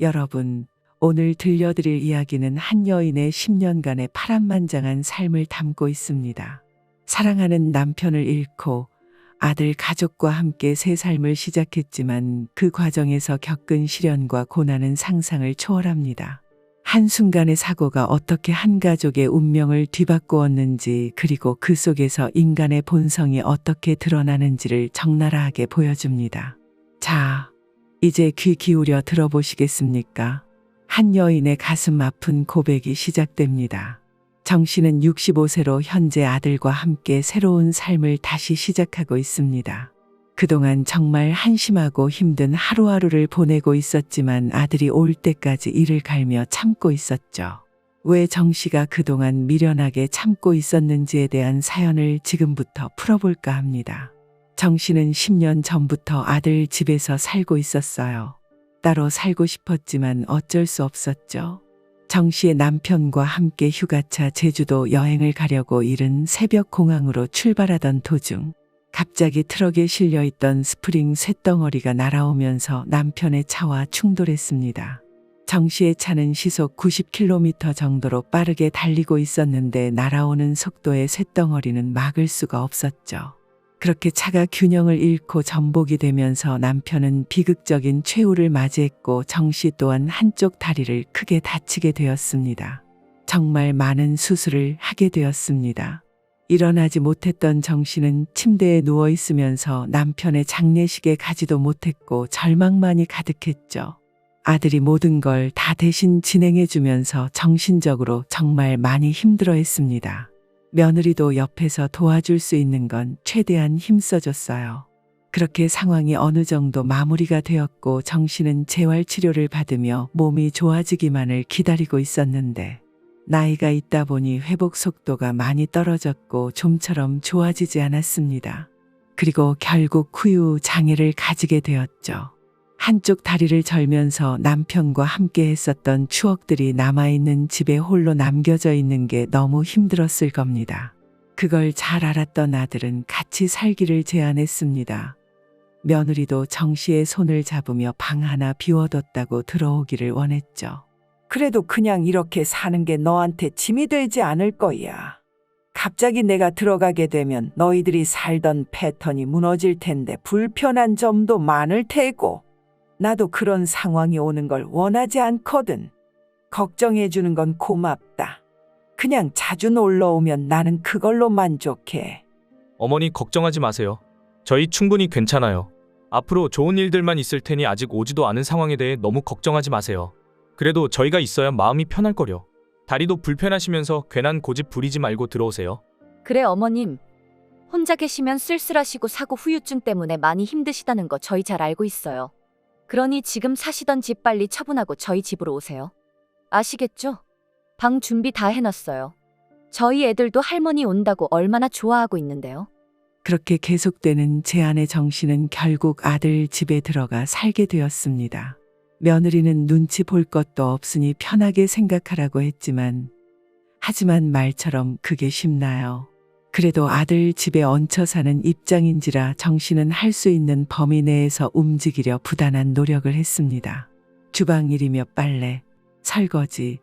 여러분, 오늘 들려드릴 이야기는 한 여인의 10년간의 파란만장한 삶을 담고 있습니다. 사랑하는 남편을 잃고 아들 가족과 함께 새 삶을 시작했지만 그 과정에서 겪은 시련과 고난은 상상을 초월합니다. 한순간의 사고가 어떻게 한 가족의 운명을 뒤바꾸었는지, 그리고 그 속에서 인간의 본성이 어떻게 드러나는지를 적나라하게 보여줍니다. 자, 이제 귀 기울여 들어보시겠습니까? 한 여인의 가슴 아픈 고백이 시작됩니다. 정 씨는 65세로 현재 아들과 함께 새로운 삶을 다시 시작하고 있습니다. 그동안 정말 한심하고 힘든 하루하루를 보내고 있었지만 아들이 올 때까지 이를 갈며 참고 있었죠. 왜 정 씨가 그동안 미련하게 참고 있었는지에 대한 사연을 지금부터 풀어볼까 합니다. 정 씨는 10년 전부터 아들 집에서 살고 있었어요. 따로 살고 싶었지만 어쩔 수 없었죠. 정 씨의 남편과 함께 휴가차 제주도 여행을 가려고 이른 새벽 공항으로 출발하던 도중 갑자기 트럭에 실려있던 스프링 쇳덩어리가 날아오면서 남편의 차와 충돌했습니다. 정 씨의 차는 시속 90km 정도로 빠르게 달리고 있었는데 날아오는 속도의 쇳덩어리는 막을 수가 없었죠. 그렇게 차가 균형을 잃고 전복이 되면서 남편은 비극적인 최후를 맞이했고 정 씨 또한 한쪽 다리를 크게 다치게 되었습니다. 정말 많은 수술을 하게 되었습니다. 일어나지 못했던 정 씨는 침대에 누워 있으면서 남편의 장례식에 가지도 못했고 절망만이 가득했죠. 아들이 모든 걸 다 대신 진행해 주면서 정신적으로 정말 많이 힘들어했습니다. 며느리도 옆에서 도와줄 수 있는 건 최대한 힘써줬어요. 그렇게 상황이 어느 정도 마무리가 되었고 정 씨는 재활치료를 받으며 몸이 좋아지기만을 기다리고 있었는데 나이가 있다 보니 회복 속도가 많이 떨어졌고 좀처럼 좋아지지 않았습니다. 그리고 결국 후유 장애를 가지게 되었죠. 한쪽 다리를 절면서 남편과 함께 했었던 추억들이 남아있는 집에 홀로 남겨져 있는 게 너무 힘들었을 겁니다. 그걸 잘 알았던 아들은 같이 살기를 제안했습니다. 며느리도 정 씨의 손을 잡으며 방 하나 비워뒀다고 들어오기를 원했죠. 그래도 그냥 이렇게 사는 게 너한테 짐이 되지 않을 거야. 갑자기 내가 들어가게 되면 너희들이 살던 패턴이 무너질 텐데 불편한 점도 많을 테고. 나도 그런 상황이 오는 걸 원하지 않거든. 걱정해 주는 건 고맙다. 그냥 자주 놀러 오면 나는 그걸로 만족해. 어머니 걱정하지 마세요. 저희 충분히 괜찮아요. 앞으로 좋은 일들만 있을 테니 아직 오지도 않은 상황에 대해 너무 걱정하지 마세요. 그래도 저희가 있어야 마음이 편할 거려. 다리도 불편하시면서 괜한 고집 부리지 말고 들어오세요. 그래 어머님. 혼자 계시면 쓸쓸하시고 사고 후유증 때문에 많이 힘드시다는 거 저희 잘 알고 있어요. 그러니 지금 사시던 집 빨리 처분하고 저희 집으로 오세요. 아시겠죠? 방 준비 다 해놨어요. 저희 애들도 할머니 온다고 얼마나 좋아하고 있는데요. 그렇게 계속되는 제안의 정 씨는 결국 아들 집에 들어가 살게 되었습니다. 며느리는 눈치 볼 것도 없으니 편하게 생각하라고 했지만 하지만 말처럼 그게 쉽나요? 그래도 아들 집에 얹혀 사는 입장인지라 정 씨는 할 수 있는 범위 내에서 움직이려 부단한 노력을 했습니다. 주방일이며 빨래, 설거지,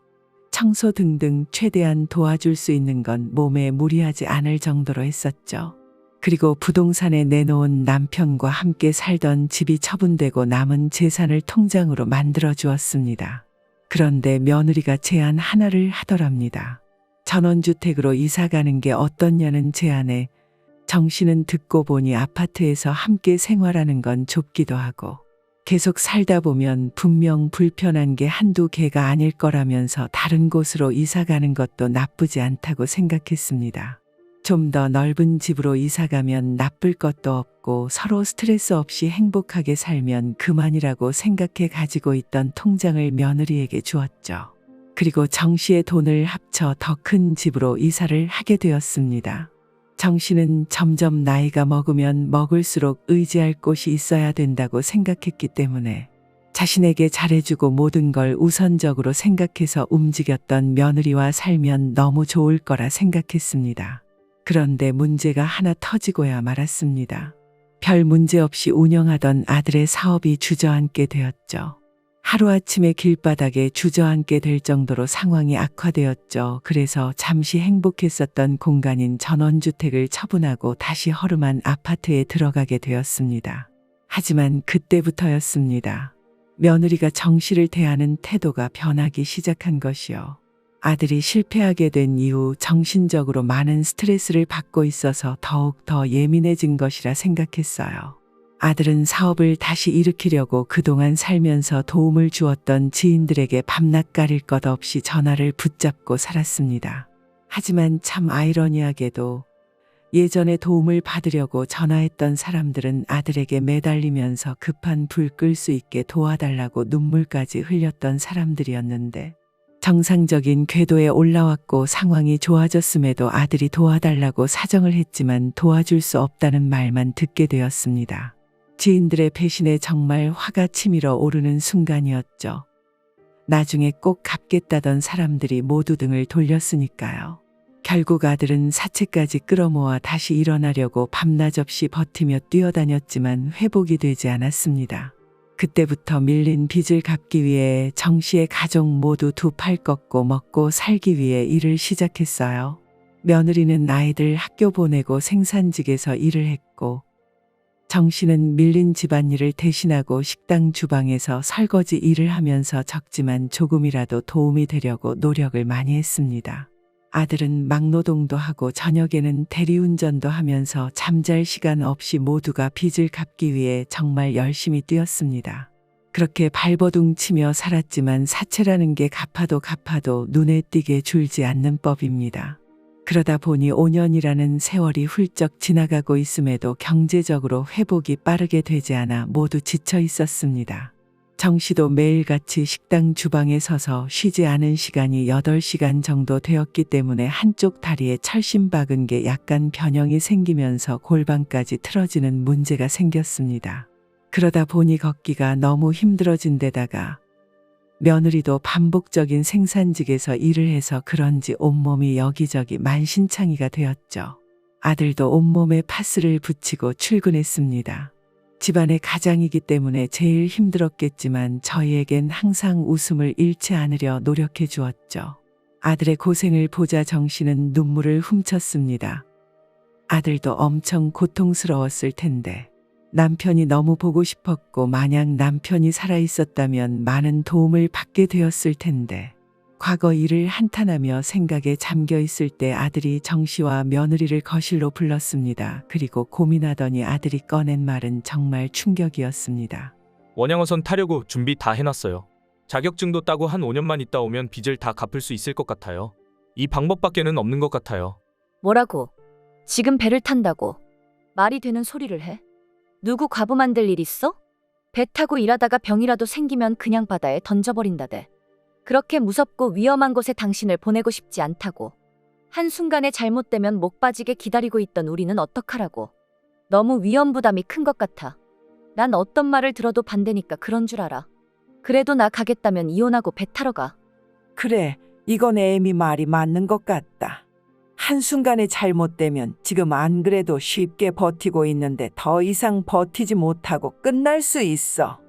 청소 등등 최대한 도와줄 수 있는 건 몸에 무리하지 않을 정도로 했었죠. 그리고 부동산에 내놓은 남편과 함께 살던 집이 처분되고 남은 재산을 통장으로 만들어 주었습니다. 그런데 며느리가 제안 하나를 하더랍니다. 전원주택으로 이사 가는 게 어떻냐는 제안에 정 씨는 듣고 보니 아파트에서 함께 생활하는 건 좁기도 하고 계속 살다 보면 분명 불편한 게 한두 개가 아닐 거라면서 다른 곳으로 이사 가는 것도 나쁘지 않다고 생각했습니다. 좀 더 넓은 집으로 이사 가면 나쁠 것도 없고 서로 스트레스 없이 행복하게 살면 그만이라고 생각해 가지고 있던 통장을 며느리에게 주었죠. 그리고 정 씨의 돈을 합쳐 더 큰 집으로 이사를 하게 되었습니다. 정 씨는 점점 나이가 먹으면 먹을수록 의지할 곳이 있어야 된다고 생각했기 때문에 자신에게 잘해주고 모든 걸 우선적으로 생각해서 움직였던 며느리와 살면 너무 좋을 거라 생각했습니다. 그런데 문제가 하나 터지고야 말았습니다. 별 문제 없이 운영하던 아들의 사업이 주저앉게 되었죠. 하루아침에 길바닥에 주저앉게 될 정도로 상황이 악화되었죠. 그래서 잠시 행복했었던 공간인 전원주택을 처분하고 다시 허름한 아파트에 들어가게 되었습니다. 하지만 그때부터였습니다. 며느리가 정 씨를 대하는 태도가 변하기 시작한 것이요. 아들이 실패하게 된 이후 정신적으로 많은 스트레스를 받고 있어서 더욱 더 예민해진 것이라 생각했어요. 아들은 사업을 다시 일으키려고 그동안 살면서 도움을 주었던 지인들에게 밤낮 가릴 것 없이 전화를 붙잡고 살았습니다. 하지만 참 아이러니하게도 예전에 도움을 받으려고 전화했던 사람들은 아들에게 매달리면서 급한 불 끌 수 있게 도와달라고 눈물까지 흘렸던 사람들이었는데 정상적인 궤도에 올라왔고 상황이 좋아졌음에도 아들이 도와달라고 사정을 했지만 도와줄 수 없다는 말만 듣게 되었습니다. 지인들의 배신에 정말 화가 치밀어 오르는 순간이었죠. 나중에 꼭 갚겠다던 사람들이 모두 등을 돌렸으니까요. 결국 아들은 사채까지 끌어모아 다시 일어나려고 밤낮 없이 버티며 뛰어다녔지만 회복이 되지 않았습니다. 그때부터 밀린 빚을 갚기 위해 정 씨의 가족 모두 두 팔 꺾고 먹고 살기 위해 일을 시작했어요. 며느리는 아이들 학교 보내고 생산직에서 일을 했고 정 씨는 밀린 집안일을 대신하고 식당 주방에서 설거지 일을 하면서 적지만 조금이라도 도움이 되려고 노력을 많이 했습니다. 아들은 막노동도 하고 저녁에는 대리운전도 하면서 잠잘 시간 없이 모두가 빚을 갚기 위해 정말 열심히 뛰었습니다. 그렇게 발버둥 치며 살았지만 사채라는 게 갚아도 눈에 띄게 줄지 않는 법입니다. 그러다 보니 5년이라는 세월이 훌쩍 지나가고 있음에도 경제적으로 회복이 빠르게 되지 않아 모두 지쳐 있었습니다. 정 씨도 매일같이 식당 주방에 서서 쉬지 않은 시간이 8시간 정도 되었기 때문에 한쪽 다리에 철심 박은 게 약간 변형이 생기면서 골반까지 틀어지는 문제가 생겼습니다. 그러다 보니 걷기가 너무 힘들어진 데다가 며느리도 반복적인 생산직에서 일을 해서 그런지 온몸이 여기저기 만신창이가 되었죠. 아들도 온몸에 파스를 붙이고 출근했습니다. 집안의 가장이기 때문에 제일 힘들었겠지만 저희에겐 항상 웃음을 잃지 않으려 노력해 주었죠. 아들의 고생을 보자 정 씨는 눈물을 훔쳤습니다. 아들도 엄청 고통스러웠을 텐데 남편이 너무 보고 싶었고 만약 남편이 살아있었다면 많은 도움을 받게 되었을 텐데 과거 일을 한탄하며 생각에 잠겨 있을 때 아들이 정 씨와 며느리를 거실로 불렀습니다. 그리고 고민하더니 아들이 꺼낸 말은 정말 충격이었습니다. 원양어선 타려고 준비 다 해놨어요. 자격증도 따고 한 5년만 있다 오면 빚을 다 갚을 수 있을 것 같아요. 이 방법밖에는 없는 것 같아요. 뭐라고? 지금 배를 탄다고 말이 되는 소리를 해? 누구 과부 만들 일 있어? 배 타고 일하다가 병이라도 생기면 그냥 바다에 던져버린다대. 그렇게 무섭고 위험한 곳에 당신을 보내고 싶지 않다고. 한순간에 잘못되면 목 빠지게 기다리고 있던 우리는 어떡하라고. 너무 위험 부담이 큰 것 같아. 난 어떤 말을 들어도 반대니까 그런 줄 알아. 그래도 나 가겠다면 이혼하고 배 타러 가. 그래, 이건 애미 말이 맞는 것 같다. 한순간에 잘못되면 지금 안 그래도 쉽게 버티고 있는데 더 이상 버티지 못하고 끝날 수 있어.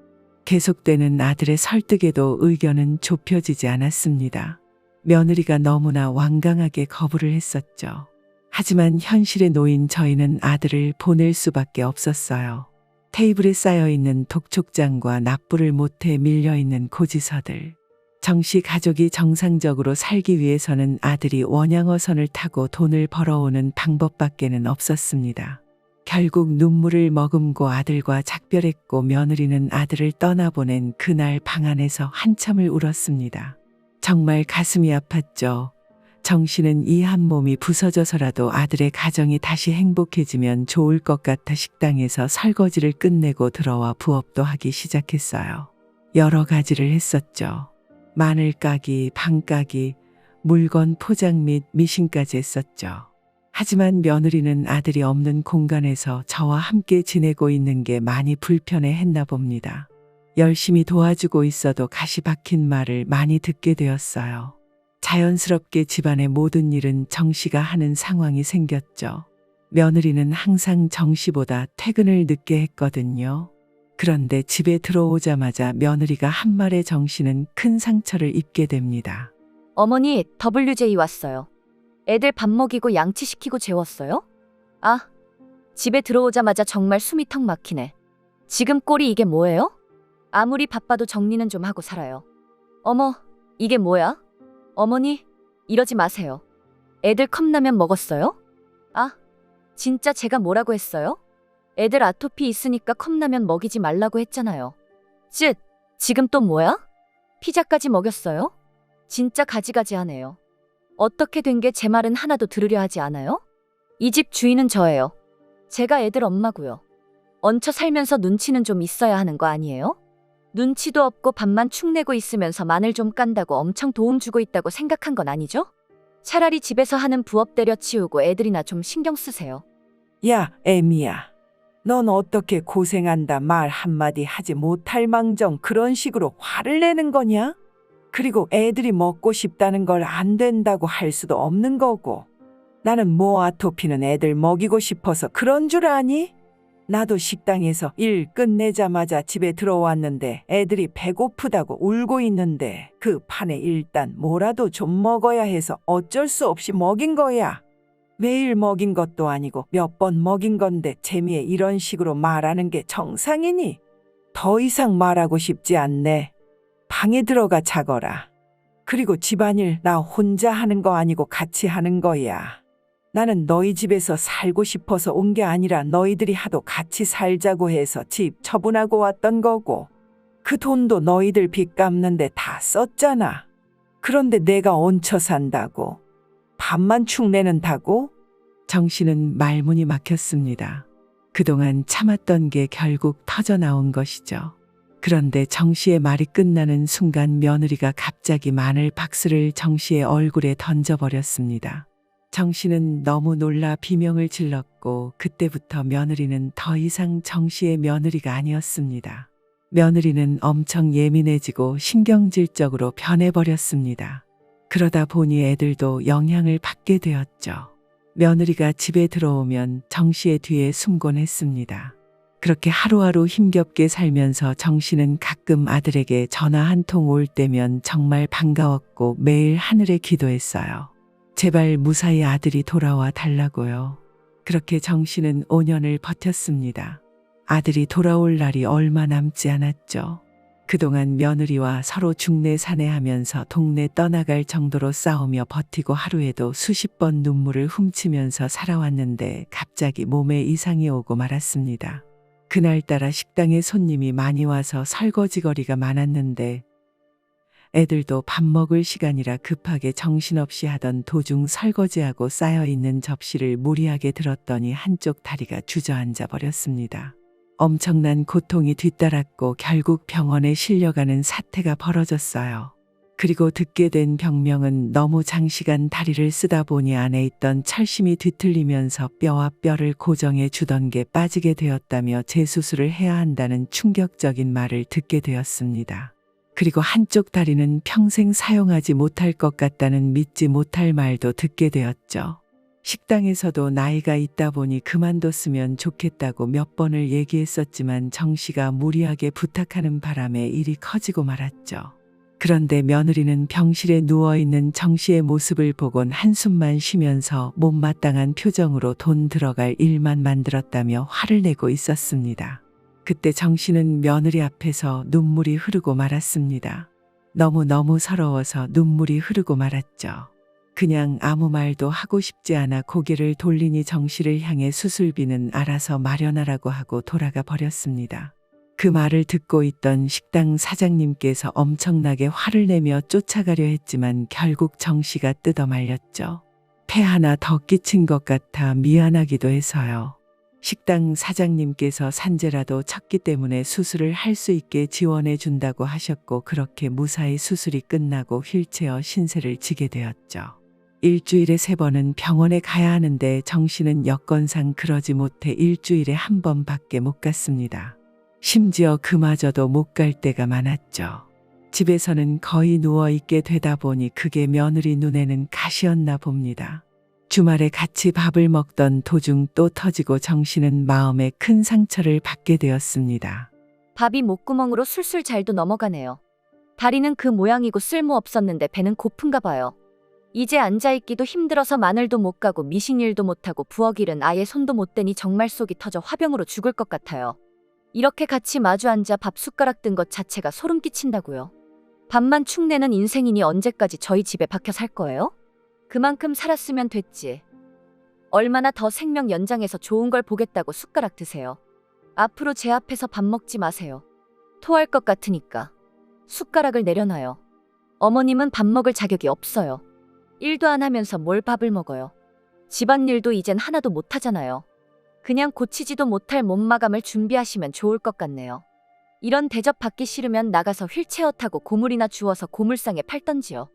계속되는 아들의 설득에도 의견은 좁혀지지 않았습니다. 며느리가 너무나 완강하게 거부를 했었죠. 하지만 현실에 놓인 저희는 아들을 보낼 수밖에 없었어요. 테이블에 쌓여있는 독촉장과 납부를 못해 밀려있는 고지서들. 정 씨 가족이 정상적으로 살기 위해서는 아들이 원양어선을 타고 돈을 벌어오는 방법밖에는 없었습니다. 결국 눈물을 머금고 아들과 작별했고 며느리는 아들을 떠나보낸 그날 방 안에서 한참을 울었습니다. 정말 가슴이 아팠죠. 정 씨는 이 한 몸이 부서져서라도 아들의 가정이 다시 행복해지면 좋을 것 같아 식당에서 설거지를 끝내고 들어와 부업도 하기 시작했어요. 여러 가지를 했었죠. 마늘 까기, 방 까기, 물건 포장 및 미싱까지 했었죠. 하지만 며느리는 아들이 없는 공간에서 저와 함께 지내고 있는 게 많이 불편해 했나 봅니다. 열심히 도와주고 있어도 가시 박힌 말을 많이 듣게 되었어요. 자연스럽게 집안의 모든 일은 정 씨가 하는 상황이 생겼죠. 며느리는 항상 정 씨보다 퇴근을 늦게 했거든요. 그런데 집에 들어오자마자 며느리가 한 말에 정씨는 큰 상처를 입게 됩니다. 어머니, WJ 왔어요. 애들 밥 먹이고 양치시키고 재웠어요? 아, 집에 들어오자마자 정말 숨이 턱 막히네. 지금 꼴이 이게 뭐예요? 아무리 바빠도 정리는 좀 하고 살아요. 어머, 이게 뭐야? 어머니, 이러지 마세요. 애들 컵라면 먹었어요? 아, 진짜 제가 뭐라고 했어요? 애들 아토피 있으니까 컵라면 먹이지 말라고 했잖아요. 쯧, 지금 또 뭐야? 피자까지 먹였어요? 진짜 가지가지하네요. 어떻게 된 게 제 말은 하나도 들으려 하지 않아요? 이 집 주인은 저예요. 제가 애들 엄마고요. 얹혀 살면서 눈치는 좀 있어야 하는 거 아니에요? 눈치도 없고 밥만 축 내고 있으면서 마늘 좀 깐다고 엄청 도움 주고 있다고 생각한 건 아니죠? 차라리 집에서 하는 부업 때려치우고 애들이나 좀 신경 쓰세요. 야, 애미야. 넌 어떻게 고생한다 말 한마디 하지 못할 망정 그런 식으로 화를 내는 거냐? 그리고 애들이 먹고 싶다는 걸 안 된다고 할 수도 없는 거고. 나는 뭐 아토피는 애들 먹이고 싶어서 그런 줄 아니? 나도 식당에서 일 끝내자마자 집에 들어왔는데 애들이 배고프다고 울고 있는데 그 판에 일단 뭐라도 좀 먹어야 해서 어쩔 수 없이 먹인 거야. 매일 먹인 것도 아니고 몇 번 먹인 건데 재미에 이런 식으로 말하는 게 정상이니? 더 이상 말하고 싶지 않네. 방에 들어가 자거라. 그리고 집안일 나 혼자 하는 거 아니고 같이 하는 거야. 나는 너희 집에서 살고 싶어서 온 게 아니라 너희들이 하도 같이 살자고 해서 집 처분하고 왔던 거고. 그 돈도 너희들 빚 갚는데 다 썼잖아. 그런데 내가 얹혀 산다고? 밥만 축내는다고? 정씨는 말문이 막혔습니다. 그동안 참았던 게 결국 터져나온 것이죠. 그런데 정씨의 말이 끝나는 순간 며느리가 갑자기 마늘 박스를 정씨의 얼굴에 던져버렸습니다. 정씨는 너무 놀라 비명을 질렀고 그때부터 며느리는 더 이상 정씨의 며느리가 아니었습니다. 며느리는 엄청 예민해지고 신경질적으로 변해버렸습니다. 그러다 보니 애들도 영향을 받게 되었죠. 며느리가 집에 들어오면 정씨의 뒤에 숨곤 했습니다. 그렇게 하루하루 힘겹게 살면서 정씨는 가끔 아들에게 전화 한 통 올 때면 정말 반가웠고 매일 하늘에 기도했어요. 제발 무사히 아들이 돌아와 달라고요. 그렇게 정씨는 5년을 버텼습니다. 아들이 돌아올 날이 얼마 남지 않았죠. 그동안 며느리와 서로 중내산해하면서 동네 떠나갈 정도로 싸우며 버티고 하루에도 수십 번 눈물을 훔치면서 살아왔는데 갑자기 몸에 이상이 오고 말았습니다. 그날따라 식당에 손님이 많이 와서 설거지거리가 많았는데 애들도 밥 먹을 시간이라 급하게 정신없이 하던 도중 설거지하고 쌓여있는 접시를 무리하게 들었더니 한쪽 다리가 주저앉아 버렸습니다. 엄청난 고통이 뒤따랐고 결국 병원에 실려가는 사태가 벌어졌어요. 그리고 듣게 된 병명은 너무 장시간 다리를 쓰다 보니 안에 있던 철심이 뒤틀리면서 뼈와 뼈를 고정해 주던 게 빠지게 되었다며 재수술을 해야 한다는 충격적인 말을 듣게 되었습니다. 그리고 한쪽 다리는 평생 사용하지 못할 것 같다는 믿지 못할 말도 듣게 되었죠. 식당에서도 나이가 있다 보니 그만뒀으면 좋겠다고 몇 번을 얘기했었지만 정씨가 무리하게 부탁하는 바람에 일이 커지고 말았죠. 그런데 며느리는 병실에 누워있는 정씨의 모습을 보곤 한숨만 쉬면서 못마땅한 표정으로 돈 들어갈 일만 만들었다며 화를 내고 있었습니다. 그때 정씨는 며느리 앞에서 눈물이 흐르고 말았습니다. 너무너무 서러워서 눈물이 흐르고 말았죠. 그냥 아무 말도 하고 싶지 않아 고개를 돌리니 정씨를 향해 수술비는 알아서 마련하라고 하고 돌아가 버렸습니다. 그 말을 듣고 있던 식당 사장님께서 엄청나게 화를 내며 쫓아가려 했지만 결국 정씨가 뜯어 말렸죠. 폐 하나 더 끼친 것 같아 미안하기도 해서요. 식당 사장님께서 산재라도 쳤기 때문에 수술을 할 수 있게 지원해 준다고 하셨고 그렇게 무사히 수술이 끝나고 휠체어 신세를 지게 되었죠. 일주일에 3번은 병원에 가야 하는데 정씨는 여건상 그러지 못해 일주일에 1번밖에 못 갔습니다. 심지어 그마저도 못 갈 때가 많았죠. 집에서는 거의 누워있게 되다 보니 그게 며느리 눈에는 가시였나 봅니다. 주말에 같이 밥을 먹던 도중 또 터지고 정씨는 마음에 큰 상처를 받게 되었습니다. 밥이 목구멍으로 술술 잘도 넘어가네요. 다리는 그 모양이고 쓸모 없었는데 배는 고픈가 봐요. 이제 앉아있기도 힘들어서 마늘도 못 가고 미싱일도 못하고 부엌일은 아예 손도 못 대니 정말 속이 터져 화병으로 죽을 것 같아요. 이렇게 같이 마주 앉아 밥 숟가락 든 것 자체가 소름 끼친다고요. 밥만 축 내는 인생이니 언제까지 저희 집에 박혀 살 거예요? 그만큼 살았으면 됐지. 얼마나 더 생명 연장해서 좋은 걸 보겠다고 숟가락 드세요. 앞으로 제 앞에서 밥 먹지 마세요. 토할 것 같으니까. 숟가락을 내려놔요. 어머님은 밥 먹을 자격이 없어요. 일도 안 하면서 뭘 밥을 먹어요. 집안일도 이젠 하나도 못 하잖아요. 그냥 고치지도 못할 몸마감을 준비하시면 좋을 것 같네요. 이런 대접 받기 싫으면 나가서 휠체어 타고 고물이나 주워서 고물상에 팔던지요.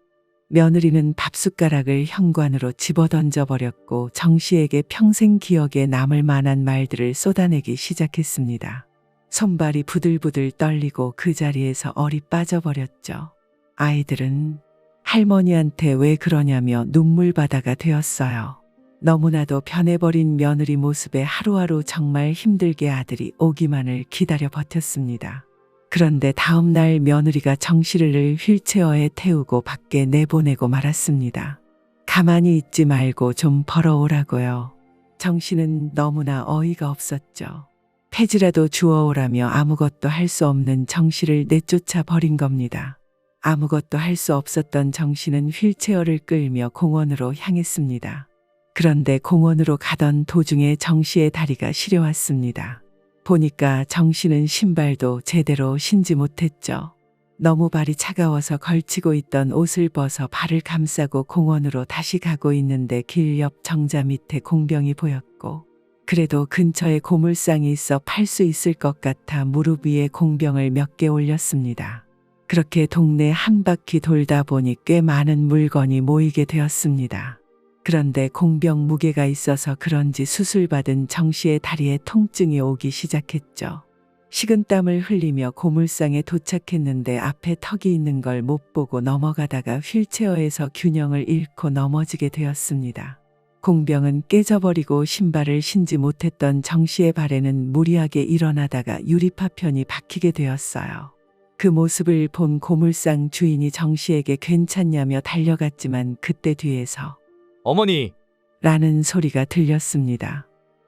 며느리는 밥숟가락을 현관으로 집어던져 버렸고 정 씨에게 평생 기억에 남을 만한 말들을 쏟아내기 시작했습니다. 손발이 부들부들 떨리고 그 자리에서 얼이 빠져버렸죠. 아이들은 할머니한테 왜 그러냐며 눈물바다가 되었어요. 너무나도 변해버린 며느리 모습에 하루하루 정말 힘들게 아들이 오기만을 기다려 버텼습니다. 그런데 다음 날 며느리가 정 씨를 휠체어에 태우고 밖에 내보내고 말았습니다. 가만히 있지 말고 좀 벌어오라고요. 정 씨는 너무나 어이가 없었죠. 폐지라도 주워오라며 아무것도 할 수 없는 정 씨를 내쫓아 버린 겁니다. 아무것도 할 수 없었던 정 씨는 휠체어를 끌며 공원으로 향했습니다. 그런데 공원으로 가던 도중에 정 씨의 다리가 시려왔습니다. 보니까 정 씨는 신발도 제대로 신지 못했죠. 너무 발이 차가워서 걸치고 있던 옷을 벗어 발을 감싸고 공원으로 다시 가고 있는데 길 옆 정자 밑에 공병이 보였고 그래도 근처에 고물상이 있어 팔 수 있을 것 같아 무릎 위에 공병을 몇 개 올렸습니다. 그렇게 동네 한 바퀴 돌다 보니 꽤 많은 물건이 모이게 되었습니다. 그런데 공병 무게가 있어서 그런지 수술받은 정 씨의 다리에 통증이 오기 시작했죠. 식은땀을 흘리며 고물상에 도착했는데 앞에 턱이 있는 걸 못 보고 넘어가다가 휠체어에서 균형을 잃고 넘어지게 되었습니다. 공병은 깨져버리고 신발을 신지 못했던 정 씨의 발에는 무리하게 일어나다가 유리파편이 박히게 되었어요. 그 모습을 본 고물상 주인이 정 씨에게 괜찮냐며 달려갔지만 그때 뒤에서 어머니, 라는 소리가 들렸습니다.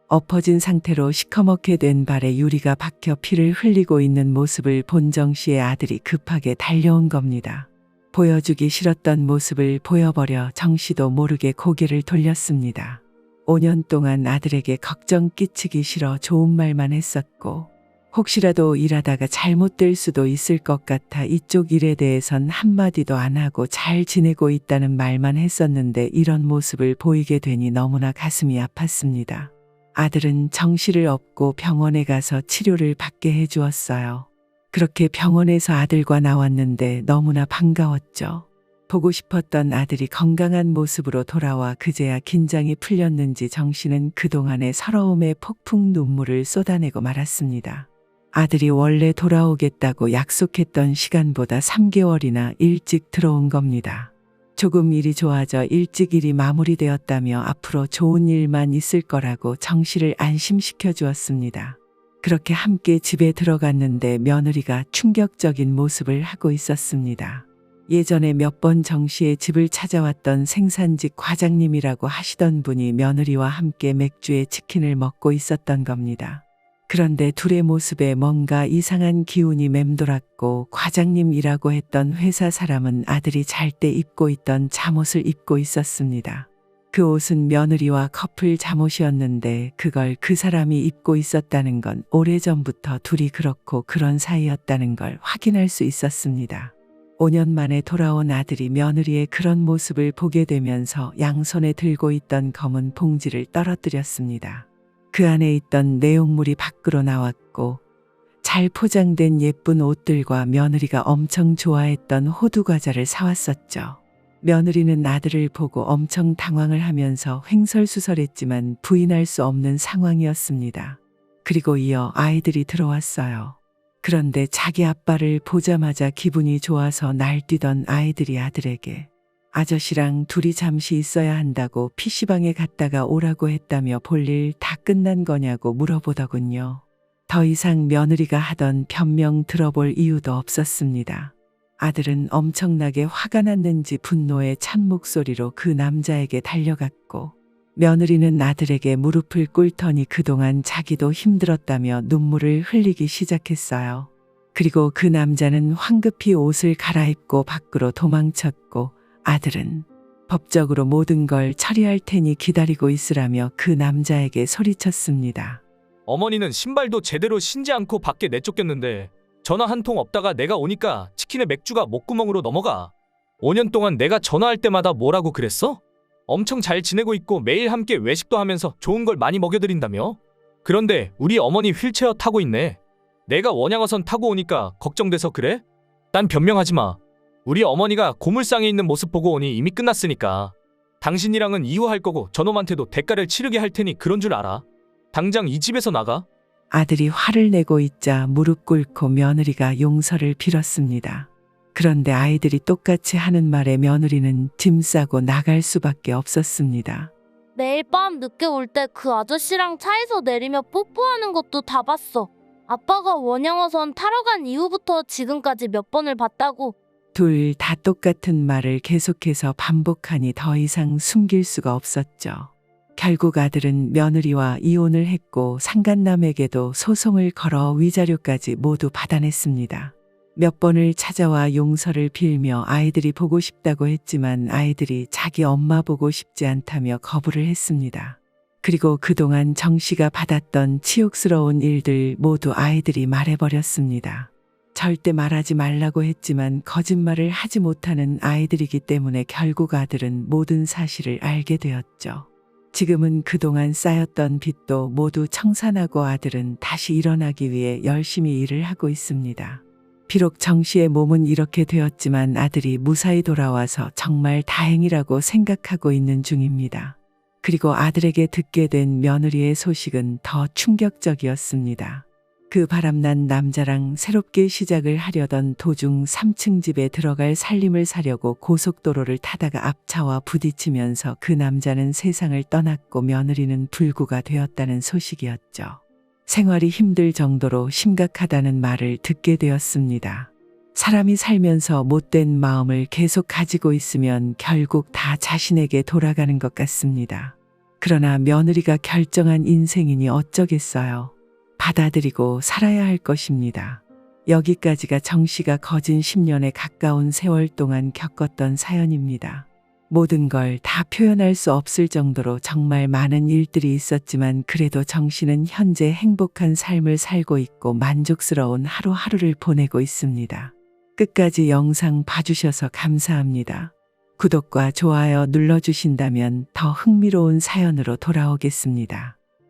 엎어진 상태로 시커멓게 된 발에 유리가 박혀 피를 흘리고 있는 모습을 본 정 씨의 아들이 급하게 달려온 겁니다. 보여주기 싫었던 모습을 보여버려 정 씨도 모르게 고개를 돌렸습니다. 5년 동안 아들에게 걱정 끼치기 싫어 좋은 말만 했었고 혹시라도 일하다가 잘못될 수도 있을 것 같아 이쪽 일에 대해선 한마디도 안 하고 잘 지내고 있다는 말만 했었는데 이런 모습을 보이게 되니 너무나 가슴이 아팠습니다. 아들은 정 씨를 업고 병원에 가서 치료를 받게 해주었어요. 그렇게 병원에서 아들과 나왔는데 너무나 반가웠죠. 보고 싶었던 아들이 건강한 모습으로 돌아와 그제야 긴장이 풀렸는지 정 씨는 그동안의 서러움에 폭풍 눈물을 쏟아내고 말았습니다. 아들이 원래 돌아오겠다고 약속했던 시간보다 3개월이나 일찍 들어온 겁니다. 조금 일이 좋아져 일찍 일이 마무리되었다며 앞으로 좋은 일만 있을 거라고 정 씨를 안심시켜 주었습니다. 그렇게 함께 집에 들어갔는데 며느리가 충격적인 모습을 하고 있었습니다. 예전에 몇 번 정 씨의 집을 찾아왔던 생산직 과장님이라고 하시던 분이 며느리와 함께 맥주에 치킨을 먹고 있었던 겁니다. 그런데 둘의 모습에 뭔가 이상한 기운이 맴돌았고 과장님이라고 했던 회사 사람은 아들이 잘 때 입고 있던 잠옷을 입고 있었습니다. 그 옷은 며느리와 커플 잠옷이었는데 그걸 그 사람이 입고 있었다는 건 오래전부터 둘이 그렇고 그런 사이였다는 걸 확인할 수 있었습니다. 5년 만에 돌아온 아들이 며느리의 그런 모습을 보게 되면서 양손에 들고 있던 검은 봉지를 떨어뜨렸습니다. 그 안에 있던 내용물이 밖으로 나왔고 잘 포장된 예쁜 옷들과 며느리가 엄청 좋아했던 호두 과자를 사왔었죠. 며느리는 아들을 보고 엄청 당황을 하면서 횡설수설했지만 부인할 수 없는 상황이었습니다. 그리고 이어 아이들이 들어왔어요. 그런데 자기 아빠를 보자마자 기분이 좋아서 날뛰던 아이들이 아들에게 아저씨랑 둘이 잠시 있어야 한다고 PC방에 갔다가 오라고 했다며 볼일 다 끝난 거냐고 물어보더군요. 더 이상 며느리가 하던 변명 들어볼 이유도 없었습니다. 아들은 엄청나게 화가 났는지 분노의 찬 목소리로 그 남자에게 달려갔고, 며느리는 아들에게 무릎을 꿇더니 그동안 자기도 힘들었다며 눈물을 흘리기 시작했어요. 그리고 그 남자는 황급히 옷을 갈아입고 밖으로 도망쳤고, 아들은 법적으로 모든 걸 처리할 테니 기다리고 있으라며 그 남자에게 소리쳤습니다. 어머니는 신발도 제대로 신지 않고 밖에 내쫓겼는데 전화 한 통 없다가 내가 오니까 치킨에 맥주가 목구멍으로 넘어가. 5년 동안 내가 전화할 때마다 뭐라고 그랬어? 엄청 잘 지내고 있고 매일 함께 외식도 하면서 좋은 걸 많이 먹여드린다며? 그런데 우리 어머니 휠체어 타고 있네. 내가 원양어선 타고 오니까 걱정돼서 그래? 난 변명하지 마. 우리 어머니가 고물상에 있는 모습 보고 오니 이미 끝났으니까. 당신이랑은 이혼할 거고 저놈한테도 대가를 치르게 할 테니 그런 줄 알아. 당장 이 집에서 나가. 아들이 화를 내고 있자 무릎 꿇고 며느리가 용서를 빌었습니다. 그런데 아이들이 똑같이 하는 말에 며느리는 짐 싸고 나갈 수밖에 없었습니다. 내일 밤 늦게 올 때 그 아저씨랑 차에서 내리며 뽀뽀하는 것도 다 봤어. 아빠가 원양어선 타러 간 이후부터 지금까지 몇 번을 봤다고. 둘 다 똑같은 말을 계속해서 반복하니 더 이상 숨길 수가 없었죠. 결국 아들은 며느리와 이혼을 했고 상간남에게도 소송을 걸어 위자료까지 모두 받아냈습니다. 몇 번을 찾아와 용서를 빌며 아이들이 보고 싶다고 했지만 아이들이 자기 엄마 보고 싶지 않다며 거부를 했습니다. 그리고 그동안 정 씨가 받았던 치욕스러운 일들 모두 아이들이 말해버렸습니다. 절대 말하지 말라고 했지만 거짓말을 하지 못하는 아이들이기 때문에 결국 아들은 모든 사실을 알게 되었죠. 지금은 그동안 쌓였던 빚도 모두 청산하고 아들은 다시 일어나기 위해 열심히 일을 하고 있습니다. 비록 정 씨의 몸은 이렇게 되었지만 아들이 무사히 돌아와서 정말 다행이라고 생각하고 있는 중입니다. 그리고 아들에게 듣게 된 며느리의 소식은 더 충격적이었습니다. 그 바람난 남자랑 새롭게 시작을 하려던 도중 3층 집에 들어갈 살림을 사려고 고속도로를 타다가 앞차와 부딪히면서 그 남자는 세상을 떠났고 며느리는 불구가 되었다는 소식이었죠. 생활이 힘들 정도로 심각하다는 말을 듣게 되었습니다. 사람이 살면서 못된 마음을 계속 가지고 있으면 결국 다 자신에게 돌아가는 것 같습니다. 그러나 며느리가 결정한 인생이니 어쩌겠어요. 받아들이고 살아야 할 것입니다. 여기까지가 정 씨가 거진 10년에 가까운 세월 동안 겪었던 사연입니다. 모든 걸 다 표현할 수 없을 정도로 정말 많은 일들이 있었지만 그래도 정 씨는 현재 행복한 삶을 살고 있고 만족스러운 하루하루를 보내고 있습니다. 끝까지 영상 봐주셔서 감사합니다. 구독과 좋아요 눌러주신다면 더 흥미로운 사연으로 돌아오겠습니다.